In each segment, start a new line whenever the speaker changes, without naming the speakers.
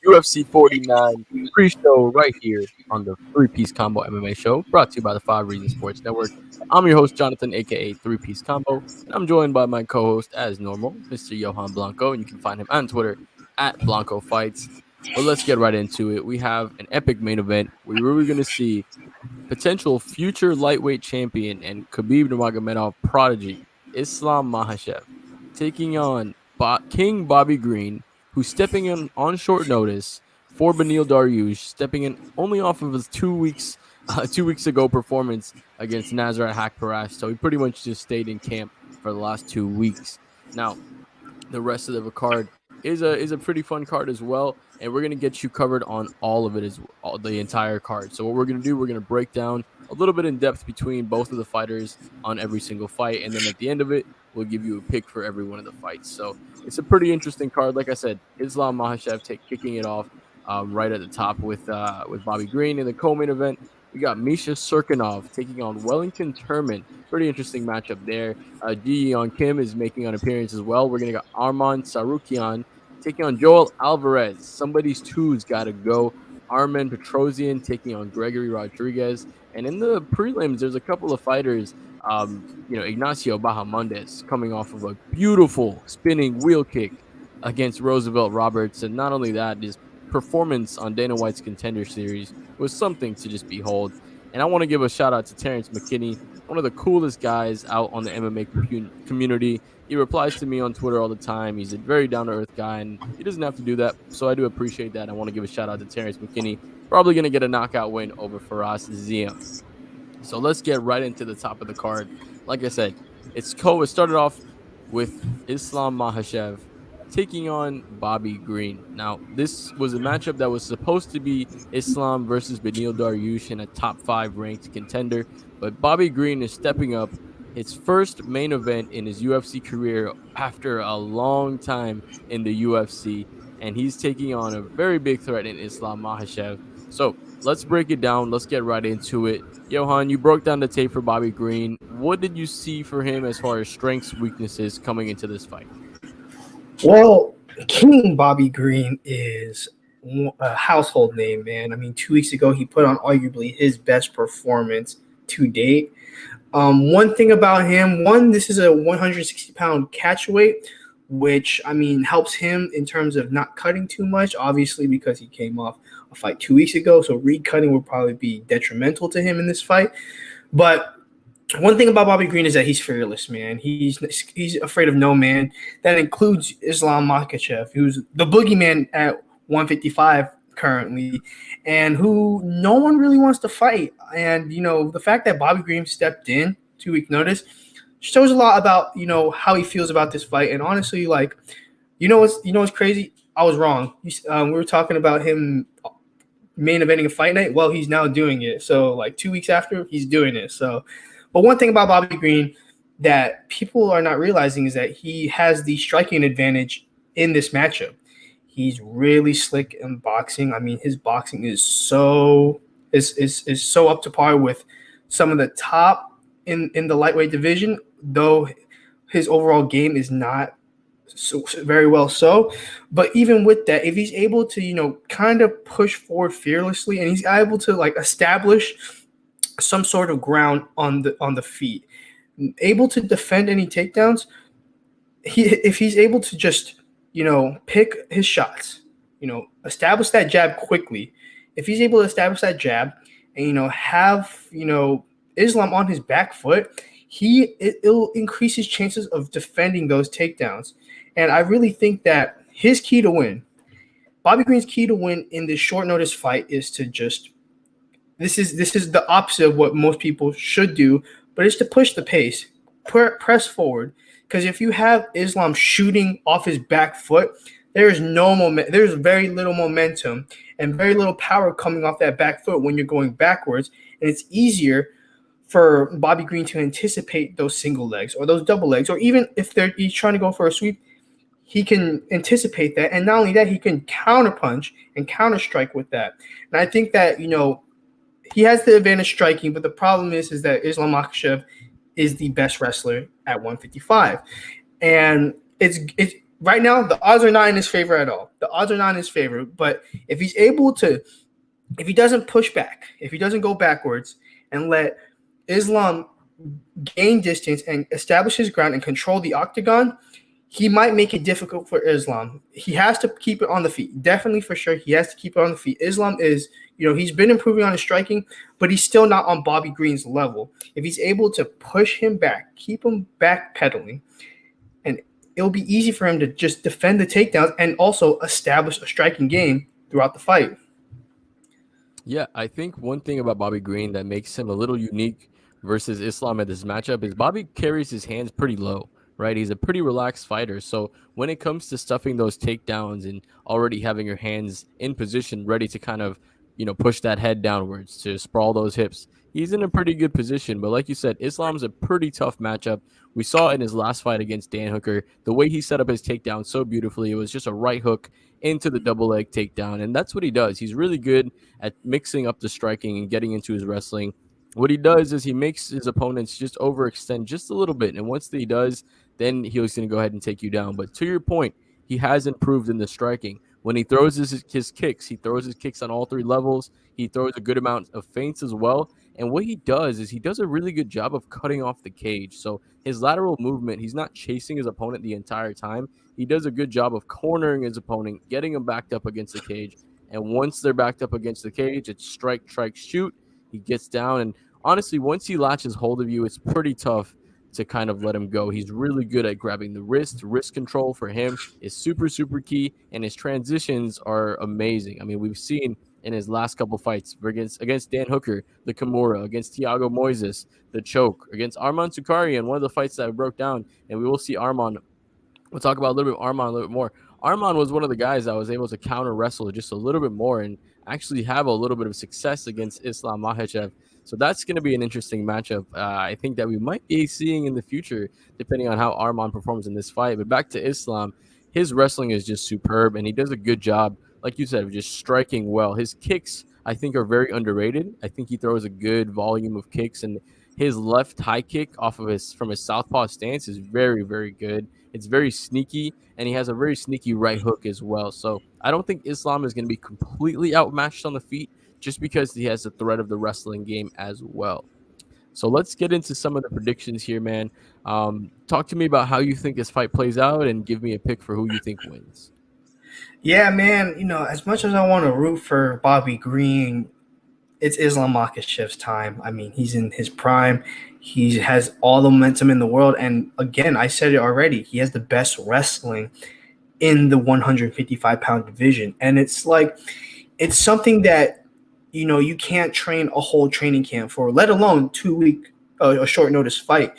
UFC 49 pre-show right here on the Three-Piece Combo MMA Show, brought to you by the 5 Reasons Sports Network. I'm your host, Johnathan, aka Three-Piece Combo, and I'm joined by my co-host, as normal, Mr. Johan Blanco, and you can find him on Twitter at Blanco Fights. But let's get right into it. We have an epic main event. We're really going to see potential future lightweight champion and Khabib Nurmagomedov prodigy, Islam Makhachev, taking on King Bobby Green, who's stepping in on short notice for Beneil Dariush, stepping in only off of his 2 weeks 2 weeks ago performance against Nasrat Haqparast. So he pretty much just stayed in camp for the last 2 weeks. Now, the rest of the card is a pretty fun card as well, and we're gonna get you covered on all of it the entire card. So what we're gonna do, we're gonna break down a little bit in depth between both of the fighters on every single fight, and then at the end of it, we'll give you a pick for every one of the fights. So it's a pretty interesting card. Like I said, Islam Makhachev kicking it off right at the top with Bobby Green. In the co-main event, we got Misha Serkinov taking on Wellington Turman. Pretty interesting matchup there. Ji Yeon Kim is making an appearance as well. We're going to got Armand Sarukion taking on Joelle Alvarez. Somebody's two's got to go. Armond Petrosian taking on Gregory Rodriguez. And in the prelims, there's a couple of fighters. Ignacio Bahamondes coming off of a beautiful spinning wheel kick against Roosevelt Roberts. And not only that, his performance on Dana White's Contender Series was something to just behold. And I want to give a shout out to Terrence McKinney, one of the coolest guys out on the MMA community. He replies to me on Twitter all the time. He's a very down-to-earth guy, and he doesn't have to do that. So I do appreciate that. I want to give a shout out to Terrence McKinney. Probably going to get a knockout win over Faraz Zia. So let's get right into the top of the card. Like I said, it started off with Islam Makhachev taking on Bobby Green. Now, this was a matchup that was supposed to be Islam versus Beneil Dariush in a top 5 ranked contender, but Bobby Green is stepping up his first main event in his UFC career after a long time in the UFC, and he's taking on a very big threat in Islam Makhachev. So let's break it down. Let's get right into it. Johan, you broke down the tape for Bobby Green. What did you see for him as far as strengths, weaknesses coming into this fight?
Well, King Bobby Green is a household name, man. I mean, 2 weeks ago, he put on arguably his best performance to date. One thing about him, this is a 160-pound catch weight, which, I mean, helps him in terms of not cutting too much, obviously, because he came off a fight 2 weeks ago. So recutting would probably be detrimental to him in this fight. But one thing about Bobby Green is that he's fearless, man. He's afraid of no man. That includes Islam Makhachev, who's the boogeyman at 155 currently, and who no one really wants to fight. And, the fact that Bobby Green stepped in 2 week notice shows a lot about, how he feels about this fight. And honestly, what's crazy? I was wrong. We were talking about him main eventing a fight night. Well, he's now doing it. So 2 weeks after, he's doing it. So, but one thing about Bobby Green that people are not realizing is that he has the striking advantage in this matchup. He's really slick in boxing. I mean, his boxing is so up to par with some of the top in the lightweight division, though his overall game is not so very well so. But even with that, if he's able to, kind of push forward fearlessly, and he's able to establish some sort of ground on the feet, able to defend any takedowns, if he's able to just pick his shots, establish that jab quickly. If he's able to establish that jab and have Islam on his back foot, it'll increase his chances of defending those takedowns. And I really think that his key to win, Bobby Green's key to win in this short notice fight, is to just this is the opposite of what most people should do, but it's to push the pace, press forward. Because if you have Islam shooting off his back foot, there's very little momentum and very little power coming off that back foot when you're going backwards. And it's easier for Bobby Green to anticipate those single legs or those double legs, or even if he's trying to go for a sweep, he can anticipate that. And not only that, he can counterpunch and counter strike with that. And I think that, he has the advantage striking, but the problem is that Islam Makhachev is the best wrestler at 155. And right now, the odds are not in his favor at all. The odds are not in his favor. But if he's able to, if he doesn't push back, if he doesn't go backwards and let Islam gain distance and establish his ground and control the octagon, he might make it difficult for Islam. He has to keep it on the feet. Definitely, for sure, he has to keep it on the feet. Islam is, he's been improving on his striking, but he's still not on Bobby Green's level. If he's able to push him back, keep him backpedaling, and it'll be easy for him to just defend the takedowns and also establish a striking game throughout the fight.
Yeah, I think one thing about Bobby Green that makes him a little unique versus Islam at this matchup is Bobby carries his hands pretty low, right? He's a pretty relaxed fighter. So when it comes to stuffing those takedowns and already having your hands in position, ready to kind of, push that head downwards to sprawl those hips, he's in a pretty good position. But like you said, Islam's a pretty tough matchup. We saw in his last fight against Dan Hooker, the way he set up his takedown so beautifully. It was just a right hook into the double leg takedown. And that's what he does. He's really good at mixing up the striking and getting into his wrestling. What he does is he makes his opponents just overextend just a little bit. And once he does, then he's going to go ahead and take you down. But to your point, he has improved in the striking. When he throws his kicks, he throws his kicks on all three levels. He throws a good amount of feints as well. And what he does is he does a really good job of cutting off the cage. So his lateral movement, he's not chasing his opponent the entire time. He does a good job of cornering his opponent, getting him backed up against the cage. And once they're backed up against the cage, it's strike, shoot. He gets down. And honestly, once he latches hold of you, it's pretty tough to kind of let him go. He's really good at grabbing the wrist. Wrist control for him is super, super key. And his transitions are amazing. I mean, we've seen in his last couple fights against Dan Hooker, the Kimura, against Thiago Moises, the choke, against Armand Sarukin, one of the fights that I broke down. And we will see Armand. We'll talk about a little bit Armand a little bit more. Armand was one of the guys that was able to counter wrestle just a little bit more and actually have a little bit of success against Islam Makhachev. So that's going to be an interesting matchup. I think that we might be seeing in the future, depending on how Armand performs in this fight. But back to Islam, his wrestling is just superb, and he does a good job, like you said, of just striking well. His kicks, I think, are very underrated. I think he throws a good volume of kicks, and his left high kick from his southpaw stance is very, very good. It's very sneaky, and he has a very sneaky right hook as well. So I don't think Islam is going to be completely outmatched on the feet, just because he has the threat of the wrestling game as well. So let's get into some of the predictions here, man. Talk to me about how you think this fight plays out and give me a pick for who you think wins.
Yeah, man, as much as I want to root for Bobby Green, it's Islam Makhachev's time. I mean, he's in his prime. He has all the momentum in the world. And again, I said it already, he has the best wrestling in the 155-pound division. And it's something that, you can't train a whole training camp for, let alone 2-week, a short notice fight.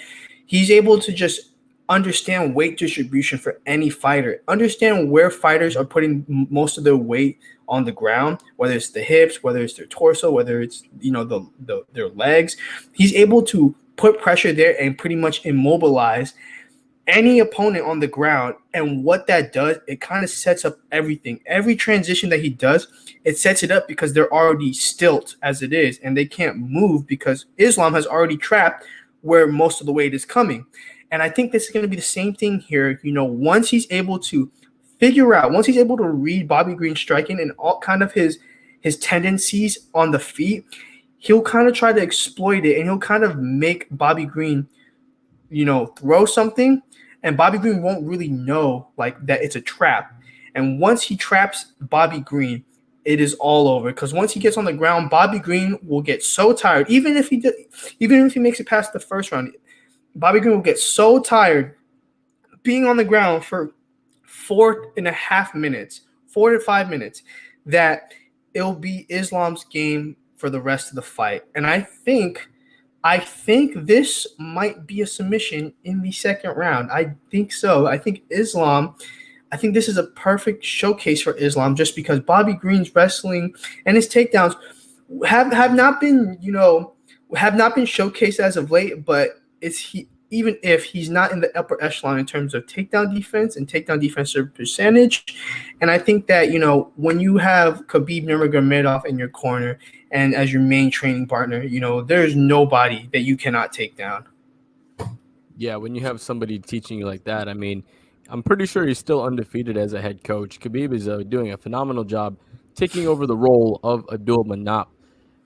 He's able to just understand weight distribution for any fighter, understand where fighters are putting most of their weight on the ground, whether it's the hips, whether it's their torso, whether it's, their legs. He's able to put pressure there and pretty much immobilize any opponent on the ground. And what that does, it kind of sets up everything. Every transition that he does, it sets it up because they're already stilt as it is, and they can't move because Islam has already trapped where most of the weight is coming. And I think this is going to be the same thing here. Once he's able to read Bobby Green striking and all kind of his tendencies on the feet, he'll kind of try to exploit it, and he'll kind of make Bobby Green, throw something, and Bobby Green won't really know that it's a trap. And once he traps Bobby Green, it is all over, because once he gets on the ground, Bobby Green will get so tired. Even if he makes it past the first round, Bobby Green will get so tired being on the ground for 4.5 minutes, 4 to 5 minutes, that it'll be Islam's game for the rest of the fight. And I think this might be a submission in the second round. I think so. I think this is a perfect showcase for Islam, just because Bobby Green's wrestling and his takedowns have not been showcased as of late, but even if he's not in the upper echelon in terms of takedown defense and takedown defensive percentage. And I think that, when you have Khabib Nurmagomedov in your corner and as your main training partner, there's nobody that you cannot take down.
Yeah, when you have somebody teaching you like that, I mean, I'm pretty sure he's still undefeated as a head coach. Khabib is doing a phenomenal job taking over the role of Abdul Manap.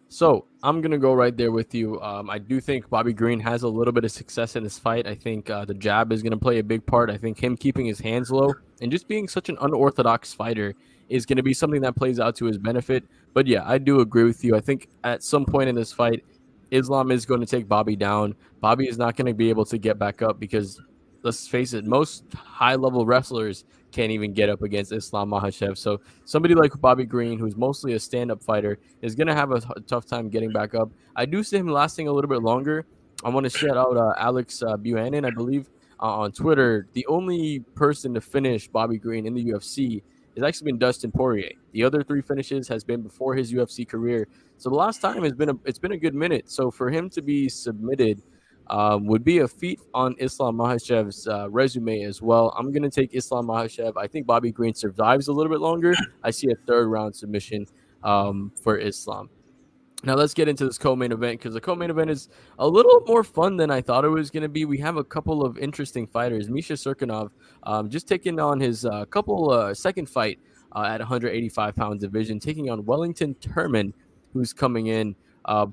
So I'm gonna go right there with you. I do think Bobby Green has a little bit of success in this fight. I think the jab is gonna play a big part. I think him keeping his hands low and just being such an unorthodox fighter is gonna be something that plays out to his benefit. But yeah, I do agree with you. I think at some point in this fight, Islam is going to take Bobby down. Bobby is not going to be able to get back up because let's face it, most high level wrestlers can't even get up against Islam Makhachev. So somebody like Bobby Green, who's mostly a stand up fighter, is going to have a tough time getting back up. I do see him lasting a little bit longer. I want to shout out Alex Buchanan, I believe, on Twitter. The only person to finish Bobby Green in the UFC has actually been Dustin Poirier. The other three finishes has been before his UFC career. So the last time it's been a good minute. So for him to be submitted would be a feat on Islam Makhachev's resume as well. I'm going to take Islam Makhachev. I think Bobby Green survives a little bit longer. I see a third round submission for Islam. Now let's get into this co-main event because the co-main event is a little more fun than I thought it was going to be. We have a couple of interesting fighters. Misha Cirkunov just taking on his second fight at 185 pound division, taking on Wellington Turman, who's coming in.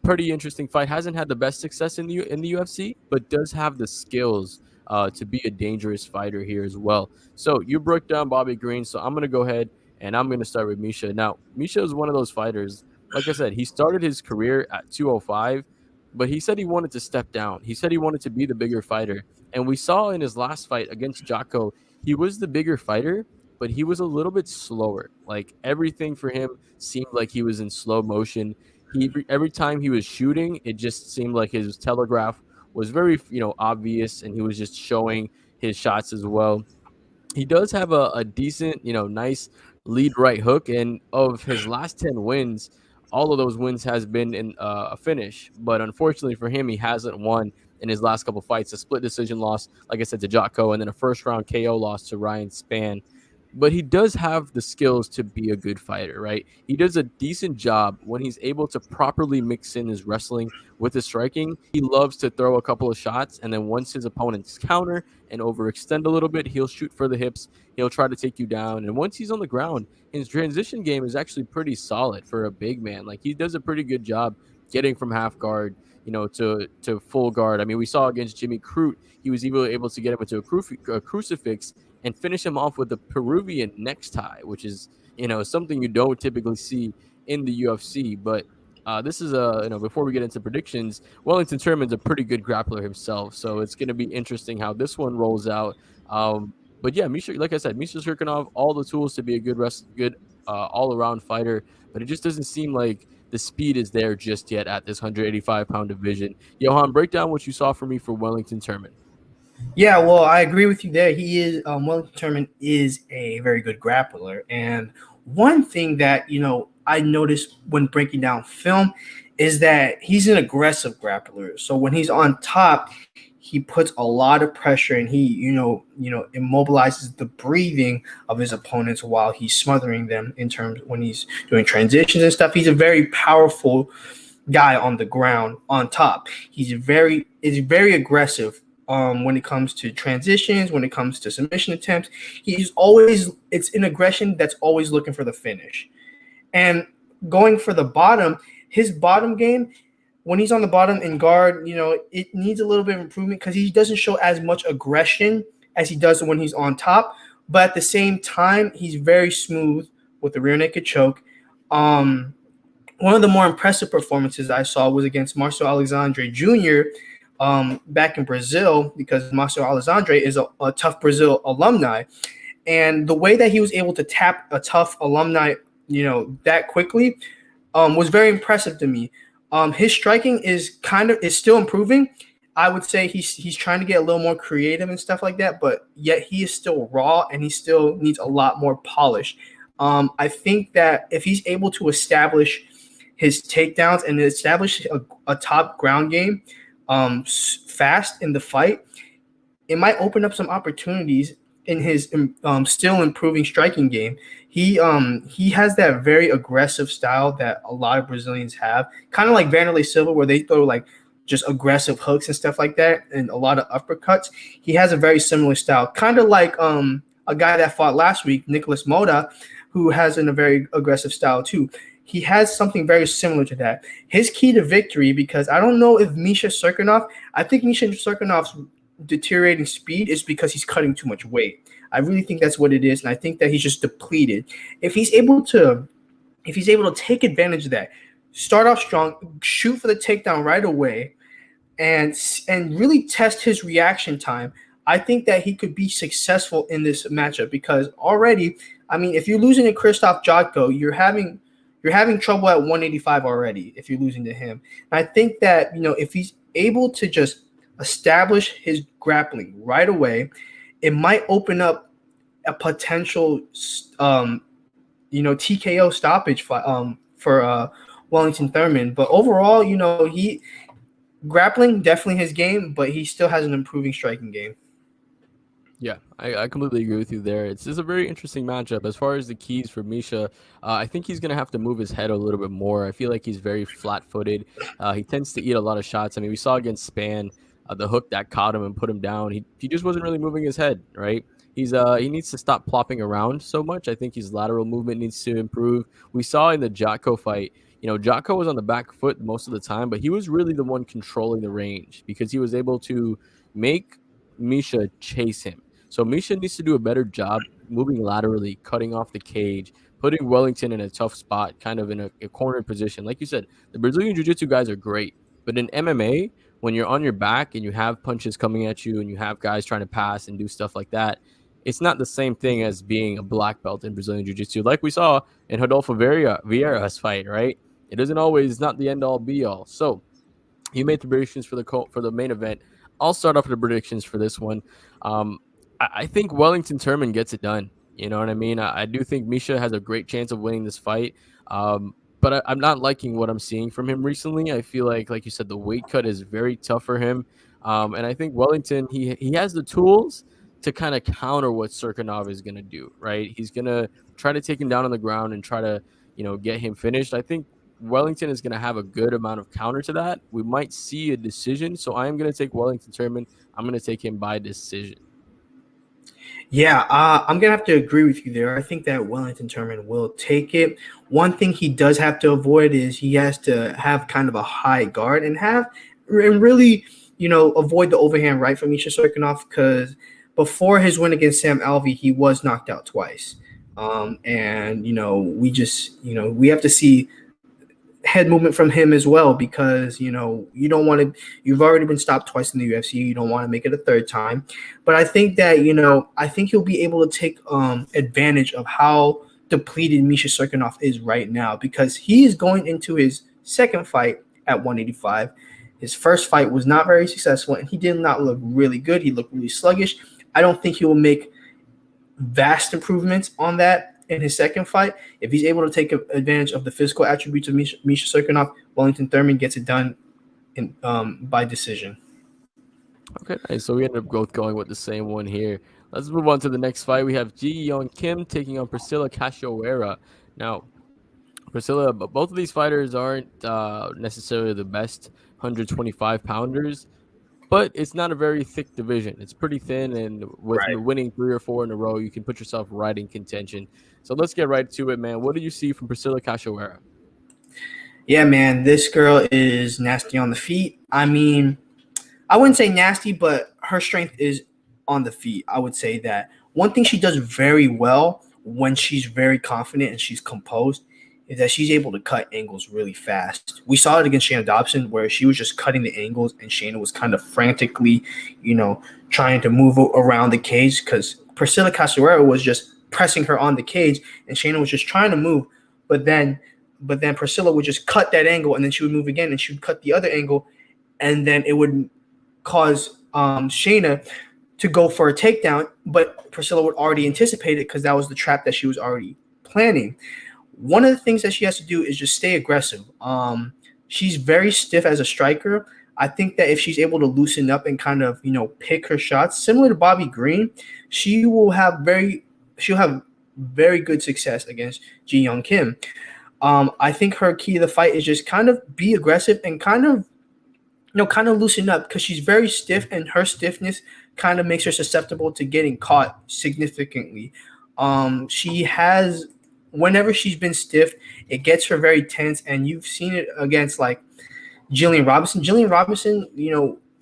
Pretty interesting fight. Hasn't had the best success in the UFC, but does have the skills to be a dangerous fighter here as well. So you broke down Bobby Green, so I'm going to go ahead and I'm going to start with Misha. Now, Misha is one of those fighters. Like I said, he started his career at 205, but he said he wanted to step down. He said he wanted to be the bigger fighter. And we saw in his last fight against Jocko, he was the bigger fighter, but he was a little bit slower. Like everything for him seemed like he was in slow motion. Every time he was shooting, it just seemed like his telegraph was very, obvious, and he was just showing his shots as well. He does have a decent, nice lead right hook, and of his last 10 wins, all of those wins has been in a finish. But unfortunately for him, he hasn't won in his last couple fights. A split decision loss, like I said, to Jocko, and then a first round KO loss to Ryan Spann. But he does have the skills to be a good fighter, right? He does a decent job when he's able to properly mix in his wrestling with his striking. He loves to throw a couple of shots, and then once his opponents counter and overextend a little bit, he'll shoot for the hips. He'll try to take you down. And once he's on the ground, his transition game is actually pretty solid for a big man. Like, he does a pretty good job getting from half guard, to full guard. I mean, we saw against Jimmy Crute, he was even able to get him into a crucifix and finish him off with a Peruvian neck tie, which is, something you don't typically see in the UFC. But this is before we get into predictions, Wellington Turman's a pretty good grappler himself, so it's going to be interesting how this one rolls out. But yeah, Misha, like I said, Misha Cirkunov, all the tools to be a good all-around fighter, but it just doesn't seem like the speed is there just yet at this 185-pound division. Johan, break down what you saw for me for Wellington Turman.
Yeah, well, I agree with you there. He is Wellington Turman is a very good grappler, and one thing that I noticed when breaking down film is that he's an aggressive grappler. So when he's on top, he puts a lot of pressure, and he immobilizes the breathing of his opponents while he's smothering them in terms when he's doing transitions and stuff. He's a very powerful guy on the ground on top. He's very aggressive. When it comes to transitions, when it comes to submission attempts, it's an aggression that's always looking for the finish. And going for the bottom, his bottom game, when he's on the bottom in guard, it needs a little bit of improvement because he doesn't show as much aggression as he does when he's on top. But at the same time, he's very smooth with the rear naked choke. One of the more impressive performances I saw was against Marcel Alexandre Jr., back in Brazil, because Marcel Alexandre is a Tough Brazil alumni. And the way that he was able to tap a Tough alumni, that quickly, was very impressive to me. His striking is still improving. I would say he's trying to get a little more creative and stuff like that, but yet he is still raw and he still needs a lot more polish. I think that if he's able to establish his takedowns and establish a top ground game, fast in the fight, it might open up some opportunities in his still improving striking game. He has that very aggressive style that a lot of Brazilians have, kind of like Vanderlei Silva, where they throw like just aggressive hooks and stuff like that, and a lot of uppercuts. He has a very similar style, kind of like a guy that fought last week, Nicholas Moda, who has a very aggressive style too. He has something very similar to that. His key to victory, because I don't know if Misha Serkinov, I think Misha Serkinov's deteriorating speed is because he's cutting too much weight. I really think that's what it is, and I think that he's just depleted. If he's able to take advantage of that, start off strong, shoot for the takedown right away, and really test his reaction time, I think that he could be successful in this matchup. Because already, I mean, if you're losing to Krzysztof Jotko, you're having trouble at 185 already if you're losing to him. And I think that, if he's able to just establish his grappling right away, it might open up a potential TKO stoppage for Wellington Thurman. But overall, he grappling definitely his game, but he still has an improving striking game.
Yeah, I completely agree with you there. It's just a very interesting matchup. As far as the keys for Misha, I think he's going to have to move his head a little bit more. I feel like he's very flat-footed. He tends to eat a lot of shots. I mean, we saw against Span, the hook that caught him and put him down. He just wasn't really moving his head, right? He needs to stop plopping around so much. I think his lateral movement needs to improve. We saw in the Jotko fight, Jotko was on the back foot most of the time, but he was really the one controlling the range because he was able to make Misha chase him. So Misha needs to do a better job moving laterally, cutting off the cage, putting Wellington in a tough spot, kind of in a cornered position. Like you said, the Brazilian Jiu-Jitsu guys are great, but in MMA, when you're on your back and you have punches coming at you and you have guys trying to pass and do stuff like that, it's not the same thing as being a black belt in Brazilian Jiu-Jitsu, like we saw in Rodolfo Vieira's fight, right? It isn't always not the end-all, be-all. So you made the predictions for the main event. I'll start off with the predictions for this one. I think Wellington Thurman gets it done. You know what I mean? I do think Misha has a great chance of winning this fight. But I'm not liking what I'm seeing from him recently. I feel like you said, the weight cut is very tough for him. And I think Wellington, he has the tools to kind of counter what Serkinov is going to do, right? He's going to try to take him down on the ground and try to, get him finished. I think Wellington is going to have a good amount of counter to that. We might see a decision. So I am going to take Wellington Thurman. I'm going to take him by decision.
Yeah, I'm going to have to agree with you there. I think that Wellington Thurman will take it. One thing he does have to avoid is he has to have kind of a high guard and really, avoid the overhand right from Misha Serkinov, because before his win against Sam Alvey, he was knocked out twice. And we have to see head movement from him as well, because you don't want to, you've already been stopped twice in the UFC, you don't want to make it a third time. But I think that I think he'll be able to take advantage of how depleted Misha Serkinov is right now, because he is going into his second fight at 185. His first fight was not very successful, and he did not look really good. He looked really sluggish. I don't think he will make vast improvements on that in his second fight. If he's able to take advantage of the physical attributes of Misha Serkinov, Wellington Thurman gets it done by decision.
Okay, nice. So we ended up both going with the same one here. Let's move on to the next fight. We have Ji Yeon Kim taking on Priscilla Casuara. Now, Priscilla, both of these fighters aren't necessarily the best 125-pounders, but it's not a very thick division. It's pretty thin, and with winning 3 or 4 in a row, you can put yourself right in contention. So let's get right to it, man. What do you see from Priscilla Casuara?
Yeah, man, this girl is nasty on the feet. I mean, I wouldn't say nasty, but her strength is on the feet. I would say that. One thing she does very well when she's very confident and she's composed is that she's able to cut angles really fast. We saw it against Shayna Dobson, where she was just cutting the angles and Shayna was kind of frantically, trying to move around the cage, because Priscilla Casuara was just pressing her on the cage and Shayna was just trying to move. But then Priscilla would just cut that angle, and then she would move again and she would cut the other angle, and then it would cause Shayna to go for a takedown, but Priscilla would already anticipate it because that was the trap that she was already planning. One of the things that she has to do is just stay aggressive. She's very stiff as a striker. I think that if she's able to loosen up and kind of, pick her shots, similar to Bobby Green, she'll have very good success against Ji Yeon Kim. I think her key to the fight is just kind of be aggressive and kind of kind of loosen up because she's very stiff, and her stiffness kind of makes her susceptible to getting caught significantly. She has, whenever she's been stiff, it gets her very tense, and you've seen it against like Jillian Robinson. Jillian Robinson,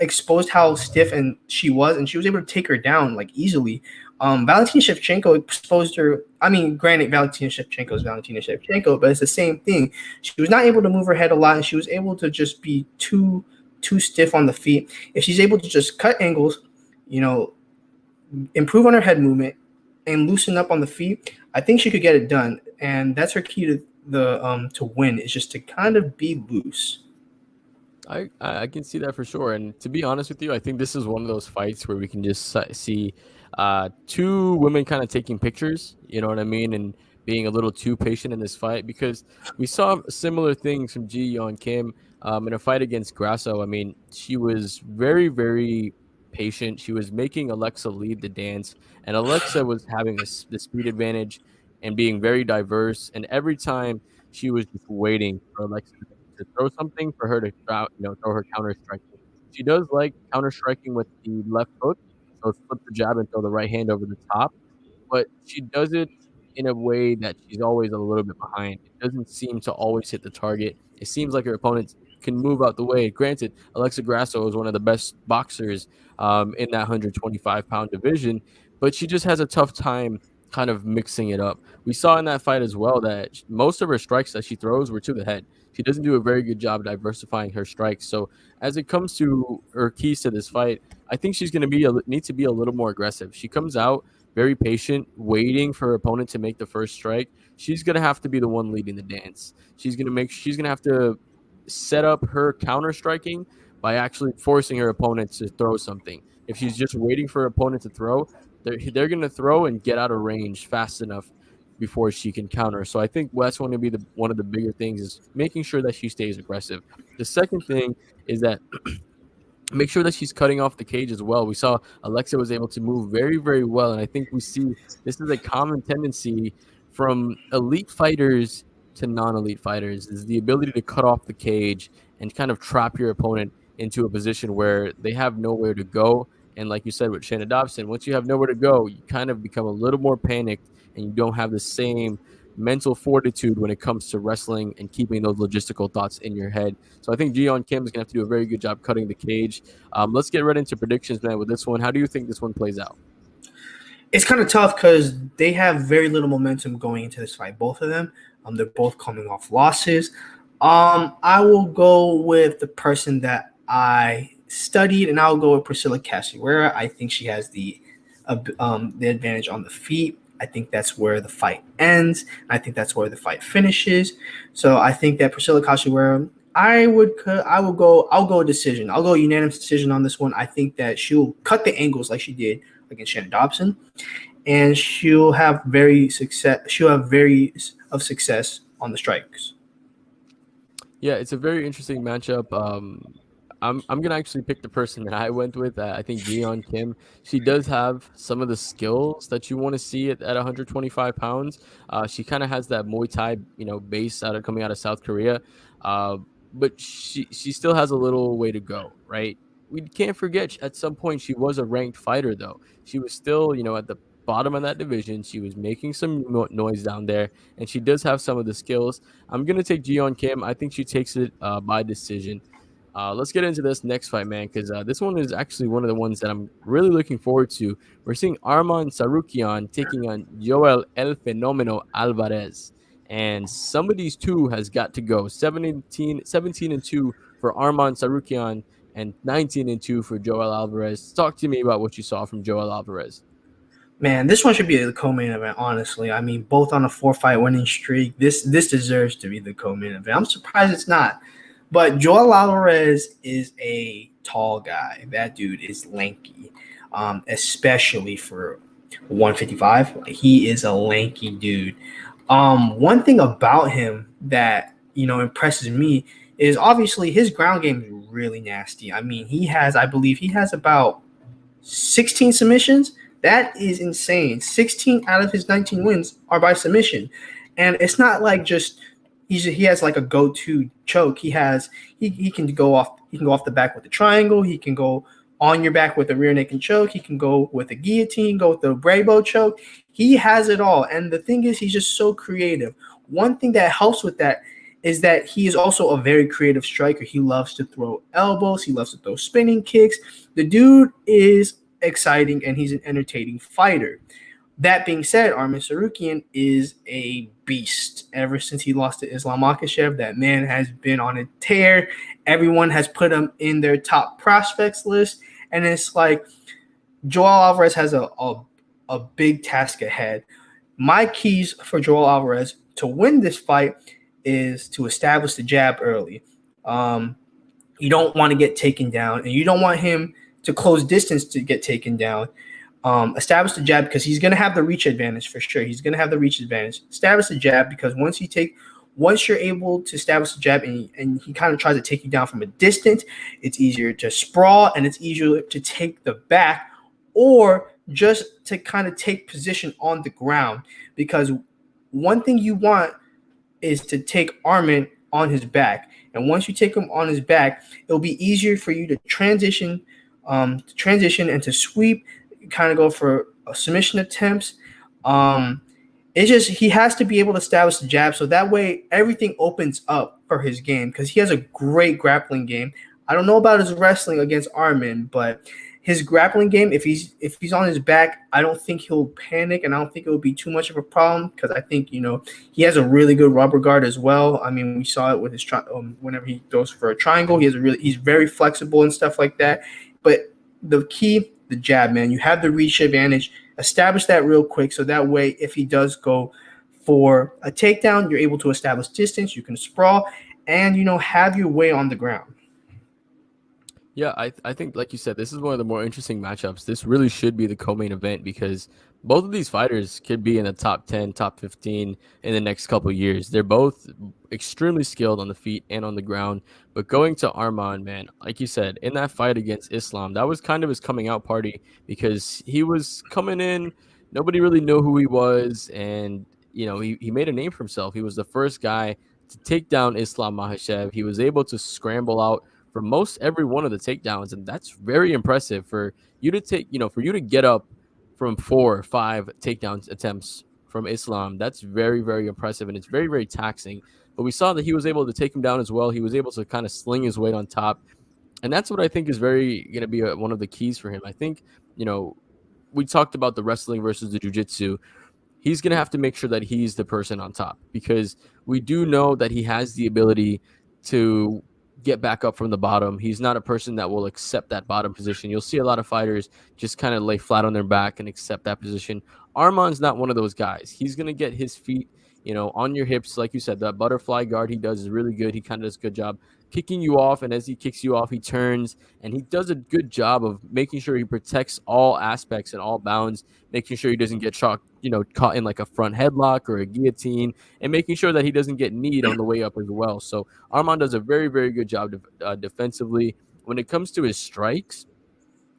exposed how stiff and she was, and she was able to take her down like easily. Valentina Shevchenko exposed her. I mean, granted, Valentina Shevchenko is Valentina Shevchenko, but it's the same thing. She was not able to move her head a lot, and she was able to just be too stiff on the feet. If she's able to just cut angles, improve on her head movement, and loosen up on the feet, I think she could get it done. And that's her key to to win, is just to kind of be loose.
I can see that for sure. And to be honest with you, I think this is one of those fights where we can just see two women kind of taking pictures, you know what I mean, and being a little too patient in this fight, because we saw similar things from Ji Yeon Kim in a fight against Grasso. I mean, she was very, very patient. She was making Alexa lead the dance, and Alexa was having the speed advantage and being very diverse. And every time she was just waiting for Alexa to throw something for her to throw her counter striking. She does like counter striking with the left hook, so flip the jab and throw the right hand over the top, but she does it in a way that she's always a little bit behind. It doesn't seem to always hit the target. It seems like her opponents can move out the way. Granted, Alexa Grasso is one of the best boxers in that 125-pound division, but she just has a tough time kind of mixing it up. We saw in that fight as well that most of her strikes that she throws were to the head. She doesn't do a very good job diversifying her strikes. So as it comes to her keys to this fight, I think she's going to need to be a little more aggressive. She comes out very patient, waiting for her opponent to make the first strike. She's going to have to be the one leading the dance. She's going to have to set up her counter striking by actually forcing her opponent to throw something. If she's just waiting for her opponent to throw, they're going to throw and get out of range fast enough before she can counter. So I think that's going to be one of the bigger things, is making sure that she stays aggressive. The second thing is that make sure that she's cutting off the cage as well. We saw Alexa was able to move very, very well, and I think we see this is a common tendency from elite fighters to non-elite fighters, is the ability to cut off the cage and kind of trap your opponent into a position where they have nowhere to go. And like you said with Shannon Dobson, once you have nowhere to go, you kind of become a little more panicked, and you don't have the same mental fortitude when it comes to wrestling and keeping those logistical thoughts in your head. So I think Ji Yeon Kim is going to have to do a very good job cutting the cage. Let's get right into predictions, man, with this one. How do you think this one plays out?
It's kind of tough because they have very little momentum going into this fight, both of them. They're both coming off losses. I will go with the person that I studied, and I'll go with Priscilla Casuara. I think she has the advantage on the feet. I think that's where the fight ends. I think that's where the fight finishes. So I think that Priscilla Casuara, I'll go a decision. I'll go a unanimous decision on this one. I think that she'll cut the angles like she did against Shannon Dobson, and she'll have very success on the strikes.
Yeah, it's a very interesting matchup. I'm gonna actually pick the person that I went with. I think Ji Yeon Kim. She does have some of the skills that you want to see at 125 pounds. She kind of has that Muay Thai, base coming out of South Korea, but she still has a little way to go, right? We can't forget at some point she was a ranked fighter, though. She was still, at the bottom of that division. She was making some noise down there, and she does have some of the skills. I'm gonna take Ji Yeon Kim. I think she takes it by decision. Let's get into this next fight, man, because this one is actually one of the ones that I'm really looking forward to. We're seeing Armin Sarukion taking on Joelle El Phenomino Alvarez. And some of these two has got to go. 17-2 for Armin Sarukion and 19-2 for Joelle Alvarez. Talk to me about what you saw from Joelle Alvarez.
Man, this one should be the co-main event, honestly. I mean, both on a 4-fight winning streak. This deserves to be the co-main event. I'm surprised it's not. But Joelle Alvarez is a tall guy. That dude is lanky, especially for 155. He is a lanky dude. One thing about him that, impresses me is obviously his ground game is really nasty. I mean, I believe he has about 16 submissions. That is insane. 16 out of his 19 wins are by submission. And it's not like just he has like a go-to choke. He can go off He can go off the back with a triangle. He can go on your back with a rear naked choke. He can go with a guillotine, go with the Braybo choke. He has it all. And the thing is, he's just so creative. One thing that helps with that is that he is also a very creative striker. He loves to throw elbows. He loves to throw spinning kicks. The dude is exciting, and he's an entertaining fighter. That being said, Armin Sarukian is a beast. Ever since he lost to Islam Makhachev, that man has been on a tear. Everyone has put him in their top prospects list. And it's like Joel Alvarez has a big task ahead. My keys for Joel Alvarez to win this fight is to establish the jab early. You don't want to get taken down, and you don't want him to close distance to get taken down. Establish the jab because he's going to have the reach advantage for sure. He's going to have the reach advantage. Establish the jab because once you're able to establish the jab and he kind of tries to take you down from a distance, it's easier to sprawl and it's easier to take the back or just to kind of take position on the ground. Because one thing you want is to take Armin on his back. And once you take him on his back, it'll be easier for you to transition and to sweep, kind of go for submission attempts. It's just he has to be able to establish the jab so that way everything opens up for his game because he has a great grappling game. I don't know about his wrestling against Armin, but his grappling game, if he's on his back, I don't think he'll panic, and I don't think it will be too much of a problem because I think he has a really good rubber guard as well. I mean, we saw it with his whenever he goes for a triangle, he's very flexible and stuff like that. But the key, the jab, man, you have the reach advantage. Establish that real quick so that way if he does go for a takedown, you're able to establish distance. You can sprawl and have your way on the ground.
Yeah, I think, like you said, this is one of the more interesting matchups. This really should be the co-main event because both of these fighters could be in the top 10, top 15 in the next couple of years. They're both extremely skilled on the feet and on the ground. But going to Armand, man, like you said, in that fight against Islam, that was kind of his coming out party because he was coming in. Nobody really knew who he was. And, he made a name for himself. He was the first guy to take down Islam Makhachev. He was able to scramble out for most every one of the takedowns, and that's very impressive for you to get up from 4 or 5 takedown attempts from Islam. That's very, very impressive, and it's very, very taxing. But we saw that he was able to take him down as well. He was able to kind of sling his weight on top, and that's what I think is very going to be one of the keys for him. I think, we talked about the wrestling versus the jiu-jitsu. He's going to have to make sure that he's the person on top because we do know that he has the ability to get back up from the bottom. He's not a person that will accept that bottom position. You'll see a lot of fighters just kind of lay flat on their back and accept that position. Armand's not one of those guys. He's going to get his feet, on your hips. Like you said, that butterfly guard he does is really good. He kind of does a good job kicking you off. And as he kicks you off, he turns and he does a good job of making sure he protects all aspects and all bounds, making sure he doesn't get caught in like a front headlock or a guillotine, and making sure that he doesn't get kneed on the way up as well. So Armand does a very, very good job defensively. When it comes to his strikes,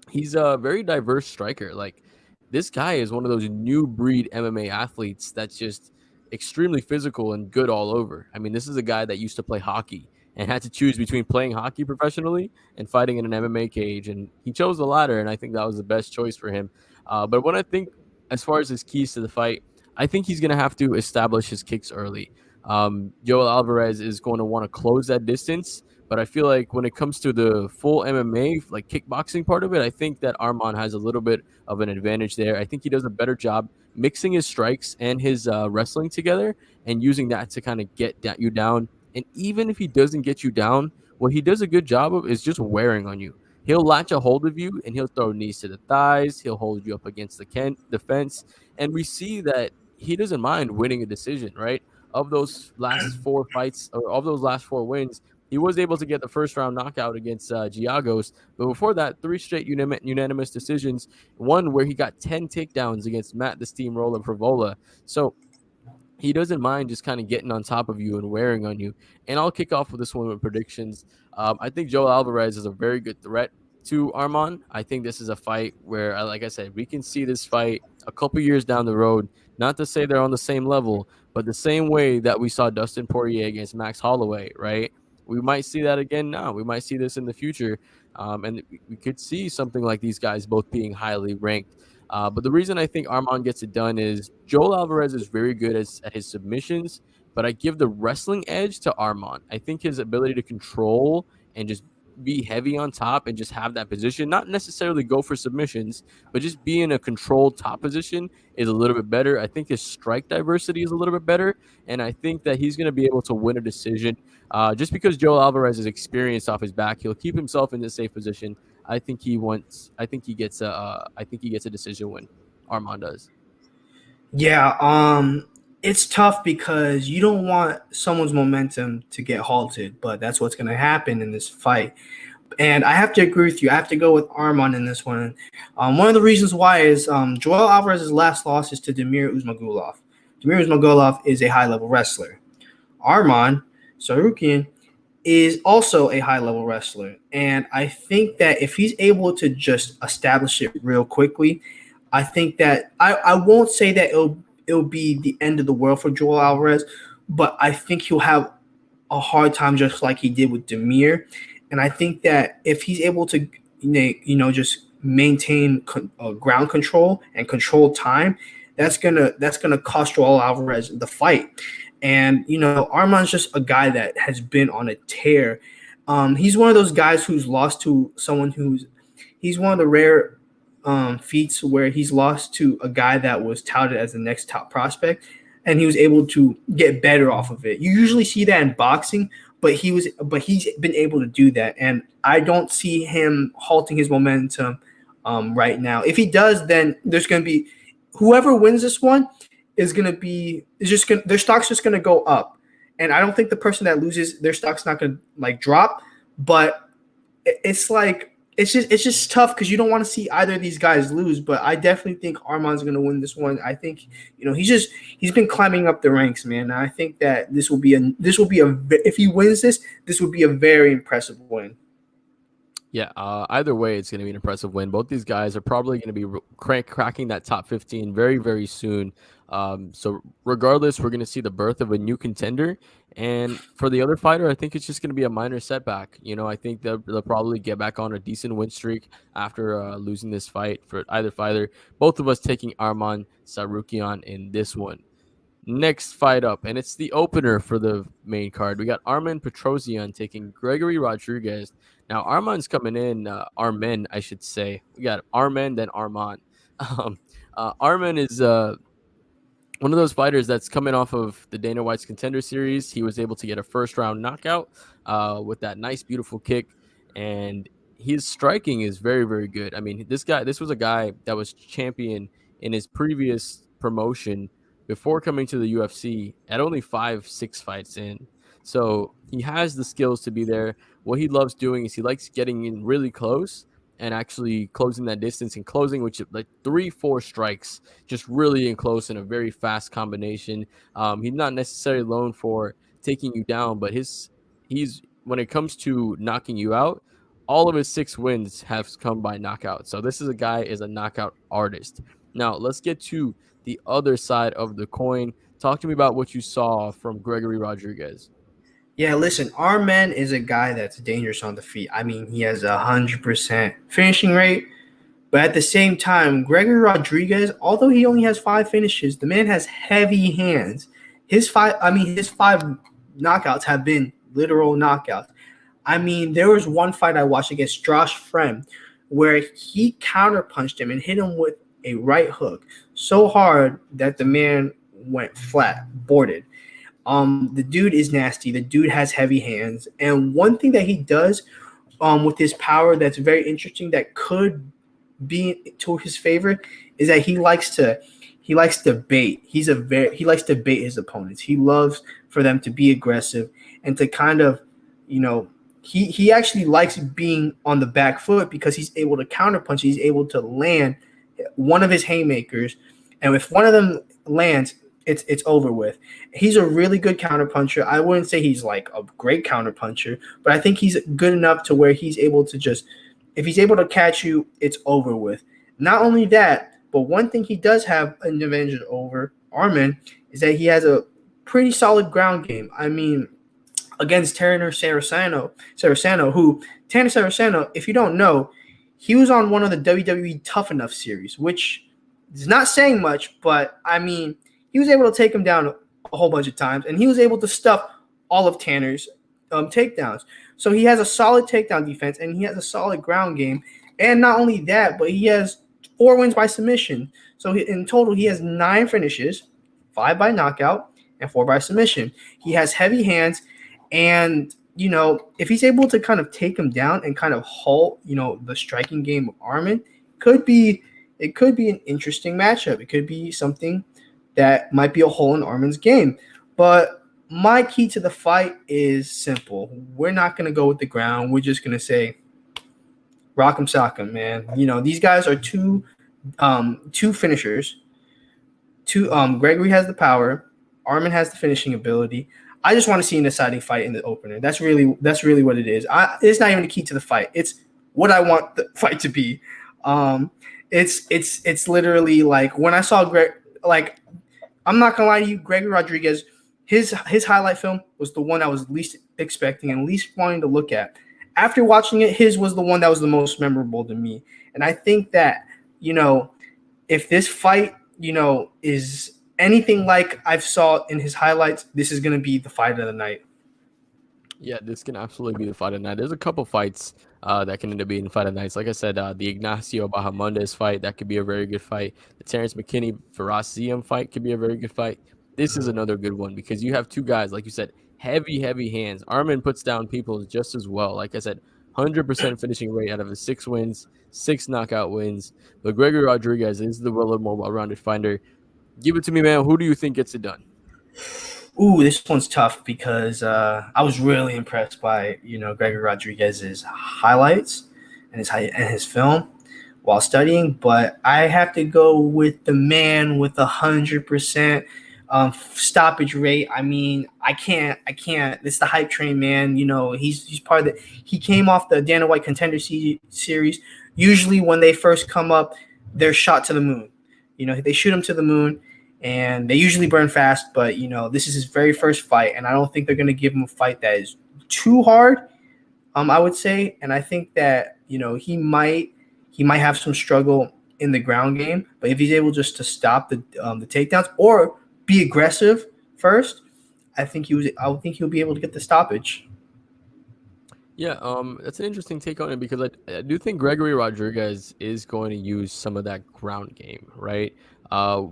he's a very diverse striker. Like, this guy is one of those new breed MMA athletes that's just extremely physical and good all over. I mean, this is a guy that used to play hockey and had to choose between playing hockey professionally and fighting in an MMA cage, and he chose the latter, and I think that was the best choice for him. But when I think as far as his keys to the fight, I think he's going to have to establish his kicks early. Joel Alvarez is going to want to close that distance, but I feel like when it comes to the full MMA, like kickboxing part of it, I think that Armand has a little bit of an advantage there. I think he does a better job mixing his strikes and his wrestling together and using that to kind of get you down. And even if he doesn't get you down, what he does a good job of is just wearing on you. He'll latch a hold of you and he'll throw knees to the thighs. He'll hold you up against the fence. And we see that he doesn't mind winning a decision, right? Of those last 4 fights, or of those last 4 wins, he was able to get the first round knockout against Giagos. But before that, 3 straight unanimous decisions, one where he got 10 takedowns against Matt the Steamroller Pravola. So he doesn't mind just kind of getting on top of you and wearing on you. And I'll kick off with this one with predictions. I think Joel Alvarez is a very good threat to Armand. I think this is a fight where, like I said, we can see this fight a couple years down the road. Not to say they're on the same level, but the same way that we saw Dustin Poirier against Max Holloway, right? we might see that again now. We might see this in the future. And we could see something like these guys both being highly ranked. But the reason I think Armand gets it done is Joel Alvarez is very good at his submissions, but I give the wrestling edge to Armand. I think his ability to control and just be heavy on top and just have that position, not necessarily go for submissions, but just be in a controlled top position is a little bit better. I think his strike diversity is a little bit better, and I think that he's going to be able to win a decision. Just because Joel Alvarez is experienced off his back, he'll keep himself in the safe position. I think he wants. I think he gets a. I think he gets a decision win. Armand does.
Yeah, it's tough because you don't want someone's momentum to get halted, but that's what's going to happen in this fight. And I have to agree with you. I have to go with Armand in this one. One of the reasons why is Joel Alvarez's last loss is to Damir Usmagulov. Damir Usmagulov is a high-level wrestler. Armand Sarukian is also a high-level wrestler. And I think that if he's able to just establish it real quickly, I think that I won't say that it'll be the end of the world for Joel Alvarez, but I think he'll have a hard time just like he did with Damir. And I think that if he's able to, just maintain ground control and control time, that's gonna cost Joel Alvarez the fight. And Armand's just a guy that has been on a tear. He's one of those guys who's lost to someone he's one of the rare feats where he's lost to a guy that was touted as the next top prospect, and he was able to get better off of it. You usually see that in boxing, but he's been able to do that, and I don't see him halting his momentum right now. If he does, then there's going to be whoever wins this one their stock's just going to go up, and I don't think the person that loses their stock's not going to drop, but it's just tough because you don't want to see either of these guys lose. But I definitely think Armand's going to win this one. I think he's been climbing up the ranks, man. And I think that this will be if he wins this would be a very impressive win.
Yeah, either way, it's going to be an impressive win. Both these guys are probably going to be cracking that top 15 very, very soon. So regardless, we're going to see the birth of a new contender. And for the other fighter, I think it's just going to be a minor setback. I think they'll probably get back on a decent win streak after losing this fight for either fighter. Both of us taking Armand Sarukion in this one. Next fight up, and it's the opener for the main card. We got Armin Petrosian taking Gregory Rodriguez. Now, Armand's coming in, Armin, I should say. We got Armand, then Armand. Armin is one of those fighters that's coming off of the Dana White's Contender Series. He was able to get a first-round knockout with that nice, beautiful kick, and his striking is very, very good. I mean, this was a guy that was champion in his previous promotion before coming to the UFC at only 5-6 fights in. So he has the skills to be there. What he loves doing is he likes getting in really close and actually closing that distance and closing, which is like 3-4 strikes, just really in close in a very fast combination. He's not necessarily known for taking you down, but he's when it comes to knocking you out, all of his 6 wins have come by knockout. So this is a knockout artist. Now let's get to the other side of the coin. Talk to me about what you saw from Gregory Rodriguez.
Yeah, listen, Armand is a guy that's dangerous on the feet. I mean, he has 100% finishing rate, but at the same time, Gregory Rodriguez, although he only has 5 finishes, the man has heavy hands. His 5 knockouts have been literal knockouts. I mean, there was one fight I watched against Josh Friend where he counterpunched him and hit him with a right hook so hard that the man went flat, boarded. The dude is nasty. The dude has heavy hands. And one thing that he does with his power that's very interesting that could be to his favor is that he likes to bait. He likes to bait his opponents. He loves for them to be aggressive and to kind of, he actually likes being on the back foot because he's able to counterpunch. He's able to land one of his haymakers, and if one of them lands, it's over with. He's a really good counterpuncher. I wouldn't say he's like a great counterpuncher, but I think he's good enough to where he's able to just, if he's able to catch you, it's over with. Not only that, but one thing he does have an advantage over Armin is that he has a pretty solid ground game. I mean, against Tanner Saraceno, who Tanner Saraceno, if you don't know, he was on one of the WWE Tough Enough series, which is not saying much, but I mean, he was able to take him down a whole bunch of times, and he was able to stuff all of Tanner's takedowns. So he has a solid takedown defense, and he has a solid ground game. And not only that, but he has 4 wins by submission. So in total, he has 9 finishes, 5 by knockout, and 4 by submission. He has heavy hands, and if he's able to kind of take him down and kind of halt, the striking game of Armin, it could be an interesting matchup. It could be something that might be a hole in Armin's game. But my key to the fight is simple. We're not going to go with the ground. We're just going to say, rock 'em, sock 'em, man. These guys are two finishers. Gregory has the power. Armin has the finishing ability. I just want to see an exciting fight in the opener. That's really what it is. It's not even the key to the fight. It's what I want the fight to be. It's literally like when I saw I'm not gonna lie to you, Gregory Rodriguez, his highlight film was the one I was least expecting and least wanting to look at. After watching it, his was the one that was the most memorable to me. And I think that, if this fight, is anything like I've saw in his highlights, this is going to be the fight of the night.
Yeah, this can absolutely be the fight of the night. There's a couple fights that can end up being fight of nights. Like I said, the Ignacio Bahamondes fight, that could be a very good fight. The Terrence McKinney-Farasiam fight could be a very good fight. This is another good one because you have 2 guys, like you said, heavy hands. Armin puts down people just as well. Like I said, 100% finishing rate out of his 6 wins, 6 knockout wins. But Gregory Rodriguez is the more well-rounded fighter. Give it to me, man. Who do you think gets it done?
Ooh, this one's tough because I was really impressed by Gregory Rodriguez's highlights and his film while studying, but I have to go with the man with 100% stoppage rate. I mean, I can't. It's the hype train, man. He's part of he came off the Dana White Contender Series. Usually, when they first come up, they're shot to the moon. They shoot him to the moon. And they usually burn fast, but, this is his very first fight, and I don't think they're going to give him a fight that is too hard, I would say. And I think that, he might have some struggle in the ground game, but if he's able just to stop the takedowns or be aggressive first, I think he'll be able to get the stoppage.
Yeah, that's an interesting take on it because I do think Gregory Rodriguez is going to use some of that ground game, right?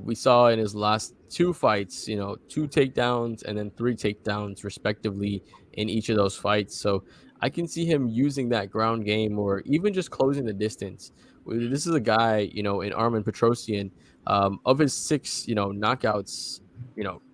We saw in his last 2 fights, 2 takedowns and then 3 takedowns respectively in each of those fights. So I can see him using that ground game or even just closing the distance. This is a guy, in Armond Petrosian, of his 6, knockouts,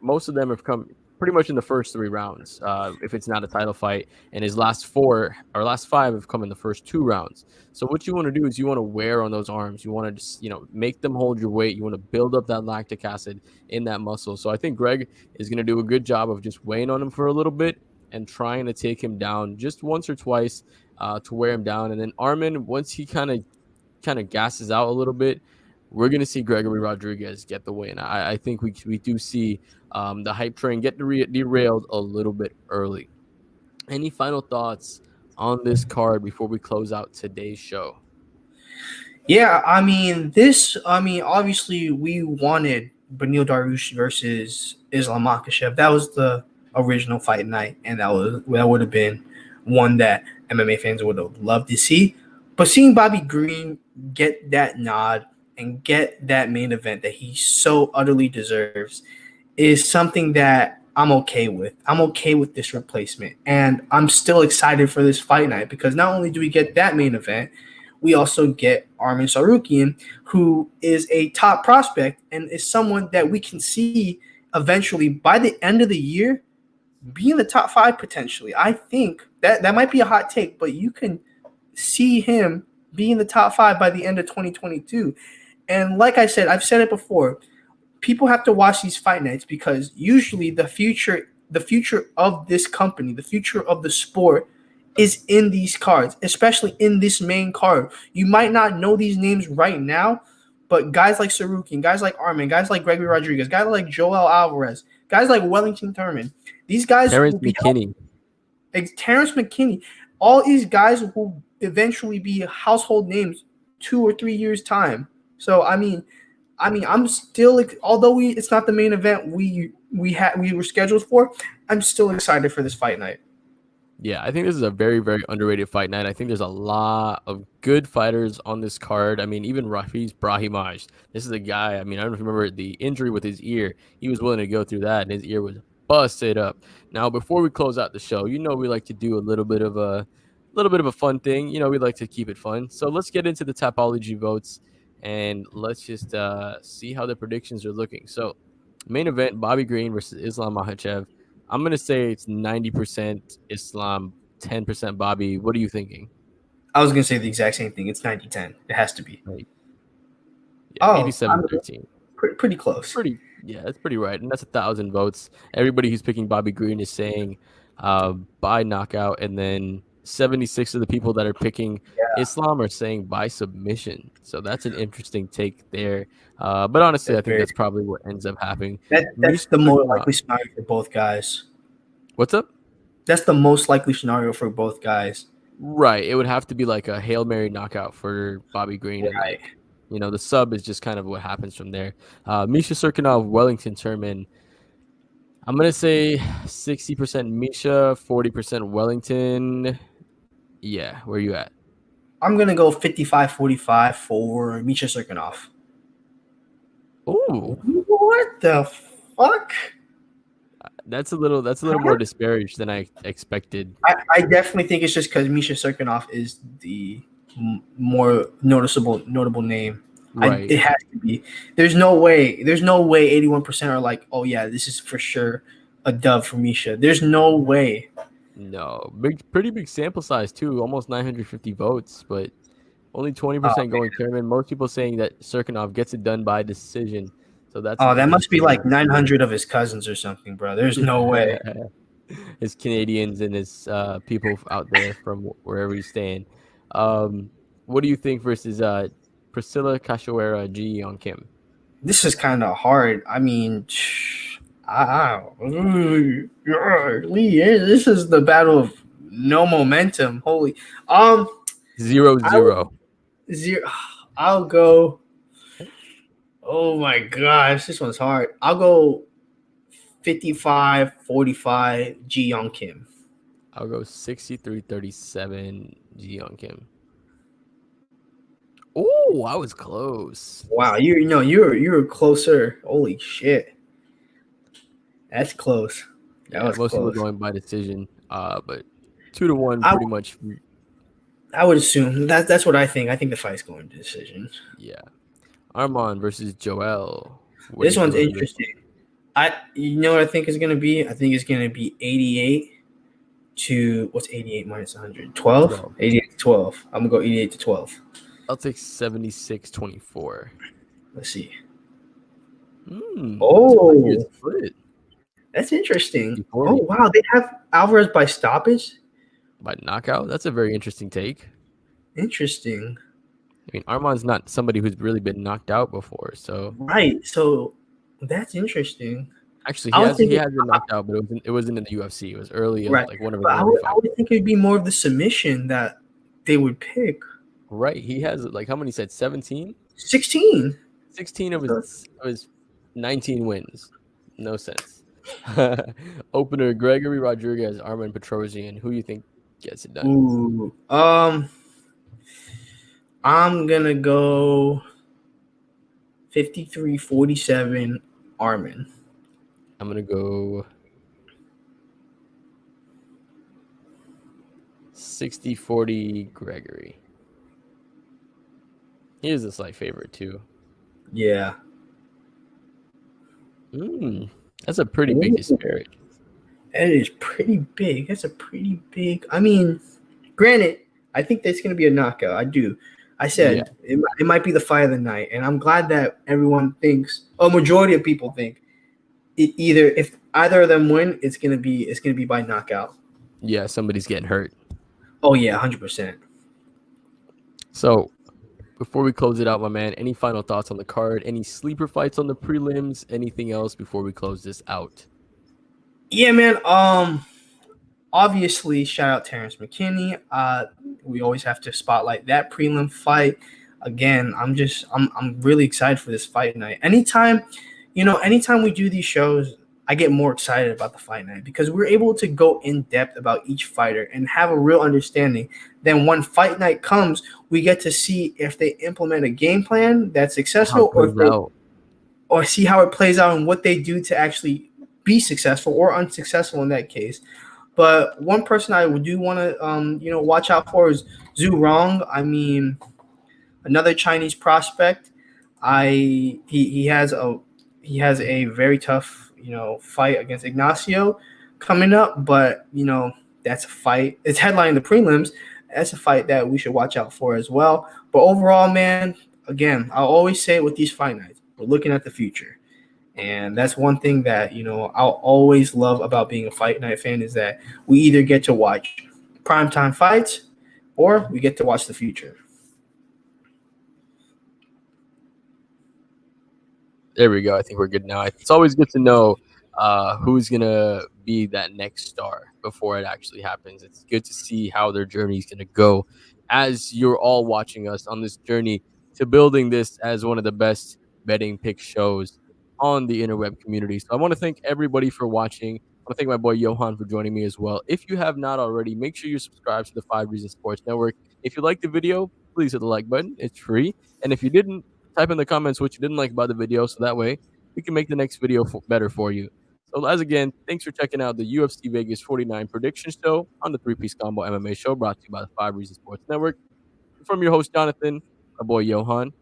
most of them have come pretty much in the first 3 rounds, if it's not a title fight. And his last 5 have come in the first 2 rounds. So what you want to do is you want to wear on those arms. You want to just, make them hold your weight. You want to build up that lactic acid in that muscle. So I think Greg is going to do a good job of just weighing on him for a little bit and trying to take him down just once or twice to wear him down. And then Armin, once he kind of gasses out a little bit, we're going to see Gregory Rodriguez get the win. I think we do see the hype train get derailed a little bit early. Any final thoughts on this card before we close out today's show?
Yeah, obviously we wanted Beneil Dariush versus Islam Makhachev. That was the original fight night, and that would have been one that MMA fans would have loved to see. But seeing Bobby Green get that nod and get that main event that he so utterly deserves is something that I'm okay with. I'm okay with this replacement. And I'm still excited for this fight night because not only do we get that main event, we also get Armin Sarukian, who is a top prospect and is someone that we can see eventually by the end of the year be in the top 5 potentially. I think that might be a hot take, but you can see him be in the top 5 by the end of 2022. And like I said, I've said it before, people have to watch these fight nights because usually the future of this company, the future of the sport is in these cards, especially in this main card. You might not know these names right now, but guys like Sarukian, guys like Armand, guys like Gregory Rodriguez, guys like Joelle Alvarez, guys like Wellington Thurman, these guys
Terrence McKinney.
Terrence McKinney, all these guys will eventually be household names 2 or 3 years time. So I'm still, although it's not the main event we were scheduled for, I'm still excited for this fight night.
Yeah, I think this is a very, very underrated fight night. I think there's a lot of good fighters on this card. I mean, even Rafiz Brahimaj. This is a guy, I mean, I don't remember the injury with his ear. He was willing to go through that, and his ear was busted up. Now, before we close out the show, we like to do a little bit of a fun thing. We like to keep it fun. So let's get into the Topology votes, and let's just see how the predictions are looking. So, main event, Bobby Green versus Islam Makhachev. I'm going to say it's 90% Islam, 10% Bobby. What are you thinking?
I was going to say the exact same thing. It's 90-10. It has to be.
Right. Yeah, 87-13.
Pretty close.
That's pretty right. And that's 1,000 votes. Everybody who's picking Bobby Green is saying by knockout. And then 76 of the people that are picking Islam are saying by submission. So that's an interesting take there. But honestly, I think that's probably what ends up happening.
That's the most likely scenario for both guys.
What's up?
That's the most likely scenario for both guys.
Right. It would have to be like a Hail Mary knockout for Bobby Green.
Right.
And the sub is just kind of what happens from there. Misha Serkinov, Wellington Turman. I'm going to say 60% Misha, 40% Wellington. Yeah, where are you at?
I'm going to go 55-45 for Misha Serkinov.
Ooh.
What the fuck?
That's a little more disparaged than I expected.
I definitely think it's just because Misha Serkinov is the more notable name.
Right.
It has to be. There's no way 81% are like, oh yeah, this is for sure a dub for Misha. There's no way.
No, pretty big sample size too, almost 950 votes, but only 20% going Turman. Most people saying that Serkinov gets it done by decision. So that's
that must be like 900 of his cousins or something, bro. There's no way.
His Canadians and his people out there from wherever he's staying. What do you think versus Priscilla Casuara, Ji Young Kim?
This is kind of hard. I mean, this is the battle of no momentum. Holy,
0-0.
I'll go. Oh my gosh, this one's hard. I'll go 55-45 Ji Young Kim.
I'll go 63-37 Ji Young Kim. Oh, I was close.
Wow, you were closer. Holy shit, that's close.
Most people going by decision, but 2-1 pretty much.
I would assume that's what I think. I think the fight's going to decision.
Yeah, Armond versus Joelle.
This one's interesting. You know what I think is going to be? I think it's going to be 88 to what's 88 minus 100? 12? 88 to 12. I'm going to go 88 to 12.
I'll take 76-24.
Let's see. That's interesting. Oh, wow. They have Alvarez by stoppage?
By knockout? That's a very interesting take.
Interesting.
I mean, Armand's not somebody who's really been knocked out before, so.
Right. So that's interesting.
Actually, he has been knocked out, but it wasn't in the UFC. It was early,
right.
like one of
I would think it'd be more of the submission that they would pick.
Right. He has, like, how many said? 17?
16.
16 of his 19 wins. No sense. Opener, Gregory Rodriguez, Armin Petrosian. Who do you think gets it done?
Ooh. I'm going to go 53-47 Armin.
I'm going to go 60-40 Gregory. He is a slight favorite too.
Yeah.
That's a pretty big disparity.
That is pretty big. That's a pretty big. I mean, granted, I think that's going to be a knockout. I do. I said it might be the fight of the night, and I'm glad that everyone thinks, a majority of people think, if either of them win, it's going to be by knockout.
Yeah, somebody's getting hurt.
Oh yeah, 100%.
So, before we close it out, my man, any final thoughts on the card? Any sleeper fights on the prelims? Anything else before we close this out?
Yeah, man. Obviously, shout out Terrence McKinney. We always have to spotlight that prelim fight. Again, I'm really excited for this fight night. Anytime we do these shows, I get more excited about the fight night because we're able to go in depth about each fighter and have a real understanding. Then when fight night comes, we get to see if they implement a game plan that's
How it
successful,
plays out.
or see how it plays out and what they do to actually be successful or unsuccessful in that case. But one person I do want to watch out for is Zhu Rong. I mean, another Chinese prospect. He has a very tough fight against Ignacio coming up, but that's a fight. It's headlining the prelims. That's a fight that we should watch out for as well. But overall, man, again, I'll always say it with these fight nights, we're looking at the future. And that's one thing that, I'll always love about being a fight night fan is that we either get to watch primetime fights or we get to watch the future.
There we go. I think we're good now. It's always good to know who's going to be that next star before it actually happens. It's good to see how their journey is going to go as you're all watching us on this journey to building this as one of the best betting pick shows on the interweb community. So I want to thank everybody for watching. I want to thank my boy Johan for joining me as well. If you have not already, make sure you subscribe to the 5 Reasons Sports Network. If you like the video, please hit the like button. It's free. And if you didn't, type in the comments what you didn't like about the video, so that way we can make the next video better for you. So as again, thanks for checking out the UFC Vegas 49 prediction show on the Three Piece Combo MMA Show, brought to you by the 5 Reasons Sports Network. From your host Jonathan, my boy Johan,